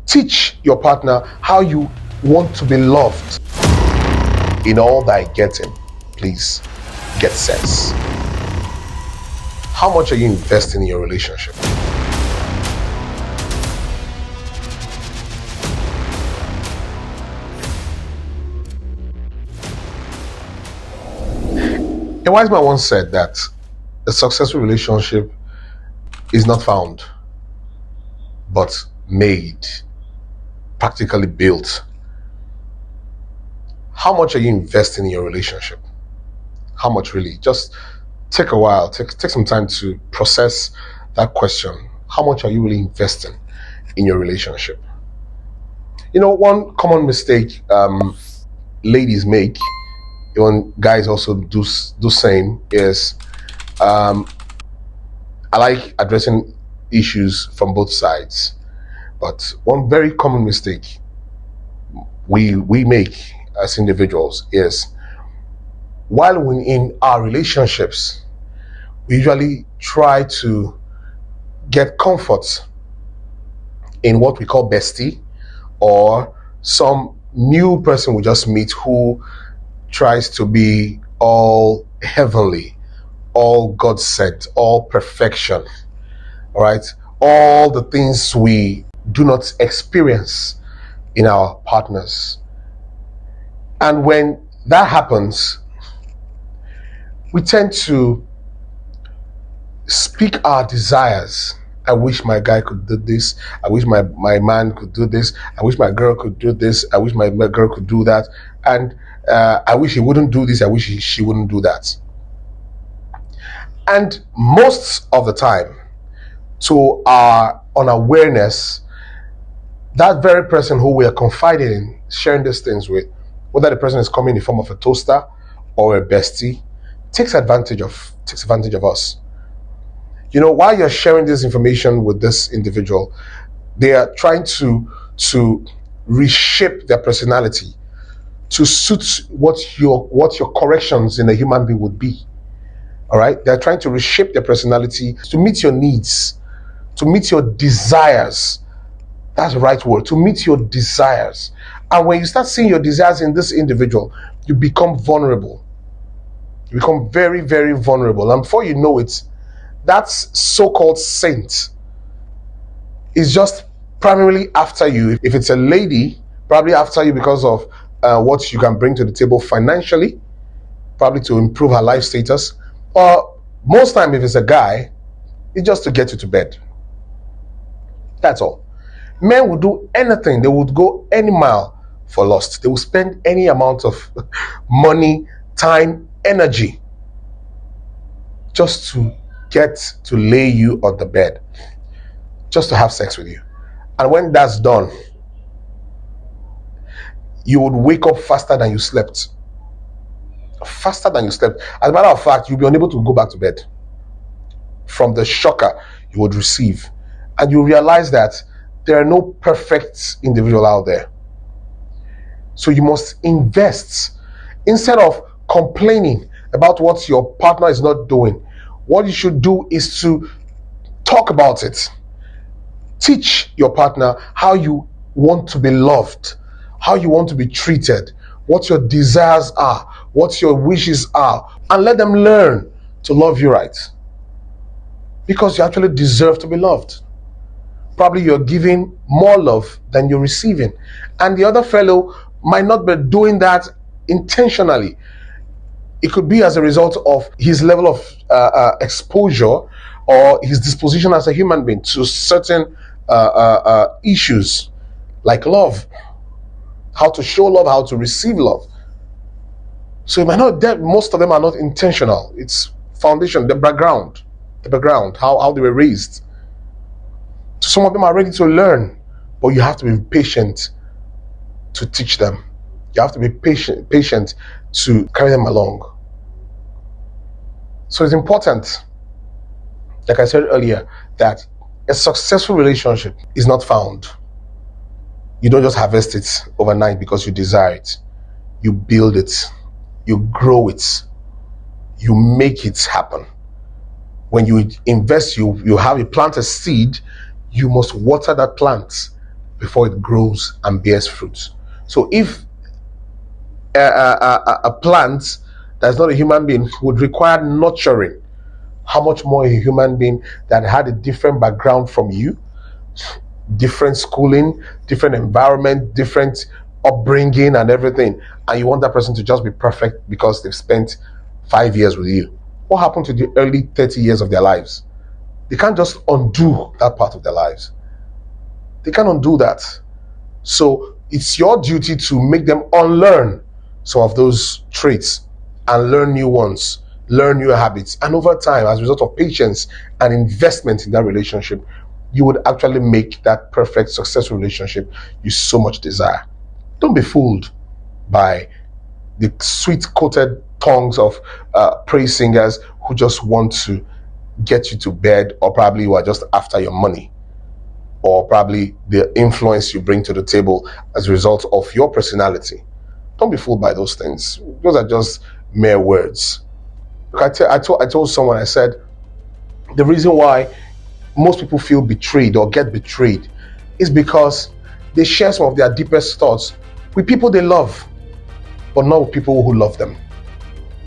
Teach your partner how you want to be loved. In all thy getting, please get sense. How much are you investing in your relationship? A wise man once said that a successful relationship is not found, but made, practically built. How much are you investing in your relationship? How much really? Just take a while, take some time to process that question. How much are you really investing in your relationship? You know, one common mistake ladies make, even guys also do same, is I like addressing issues from both sides. But one very common mistake we make as individuals is, while we're in our relationships, we usually try to get comfort in what we call bestie, or some new person we just meet who tries to be all heavenly, all God sent, all perfection, all right? All the things we do not experience in our partners. And when that happens, we tend to speak our desires. I wish my guy could do this. I wish my man could do this. I wish my girl could do this. I wish my girl could do that. And I wish he wouldn't do this. I wish she wouldn't do that. And most of the time, to our unawareness, that very person who we are confiding in, sharing these things with, whether the person is coming in the form of a toaster or a bestie, takes advantage of us. You know, while you're sharing this information with this individual, they are trying to reshape their personality to suit what your corrections in a human being would be. All right, they're trying to reshape their personality to meet your needs, to meet your desires. That's the right word, to meet your desires. And when you start seeing your desires in this individual, you become vulnerable. You become very, very vulnerable. And before you know it, that so-called saint is just primarily after you. If it's a lady, probably after you because of what you can bring to the table financially, probably to improve her life status. Or most time, if it's a guy, it's just to get you to bed. That's all. Men would do anything. They would go any mile for lust. They will spend any amount of money, time, energy just to get to lay you on the bed, just to have sex with you. And when that's done, you would wake up faster than you slept. Faster than you slept. As a matter of fact, you'll be unable to go back to bed from the shocker you would receive. And you realize that there are no perfect individual out there. So you must invest. Instead of complaining about what your partner is not doing, what you should do is to talk about it. Teach your partner how you want to be loved, how you want to be treated, what your desires are, what your wishes are, and let them learn to love you right. Because you actually deserve to be loved. Probably you're giving more love than you're receiving. And the other fellow might not be doing that intentionally. It could be as a result of his level of exposure or his disposition as a human being to certain issues like love, how to show love, how to receive love. So it might not, most of them are not intentional. It's foundation, the background, how they were raised. So some of them are ready to learn, but you have to be patient to teach them. You have to be patient to carry them along. So it's important, like I said earlier, that a successful relationship is not found. You don't just harvest it overnight because you desire it. You build it, you grow it, you make it happen. When you invest, you plant a seed, you must water that plant before it grows and bears fruit. So if a plant that's not a human being would require nurturing, how much more a human being that had a different background from you, different schooling, different environment, different upbringing and everything, and you want that person to just be perfect because they've spent 5 years with you. What happened to the early 30 years of their lives? They can't just undo that part of their lives. They can't undo that. So it's your duty to make them unlearn some of those traits and learn new ones, learn new habits. And over time, as a result of patience and investment in that relationship, you would actually make that perfect, successful relationship you so much desire. Don't be fooled by the sweet-coated tongues of praise singers who just want to get you to bed, or probably who are just after your money, or probably the influence you bring to the table as a result of your personality. Don't be fooled by those things. Those are just mere words. Look, I told someone, I said, the reason why most people feel betrayed or get betrayed is because they share some of their deepest thoughts with people they love, but not with people who love them.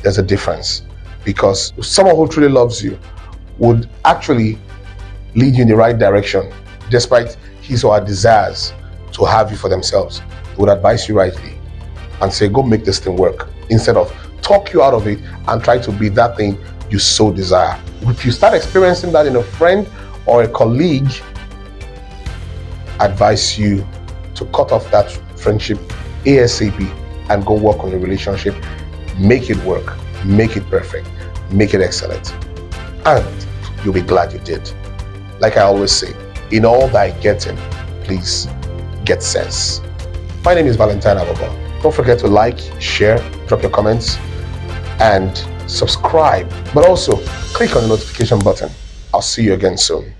There's a difference, because someone who truly loves you would actually lead you in the right direction despite his or her desires to have you for themselves. They would advise you rightly and say, go make this thing work, instead of talk you out of it and try to be that thing you so desire. If you start experiencing that in a friend or a colleague, advise you to cut off that friendship ASAP and go work on the relationship. Make it work, make it perfect, make it excellent, and you'll be glad you did. Like I always say, in all thy getting, please get sense. My name is Valentine Abobo. Don't forget to like, share, drop your comments, and subscribe. But also click on the notification button. I'll see you again soon.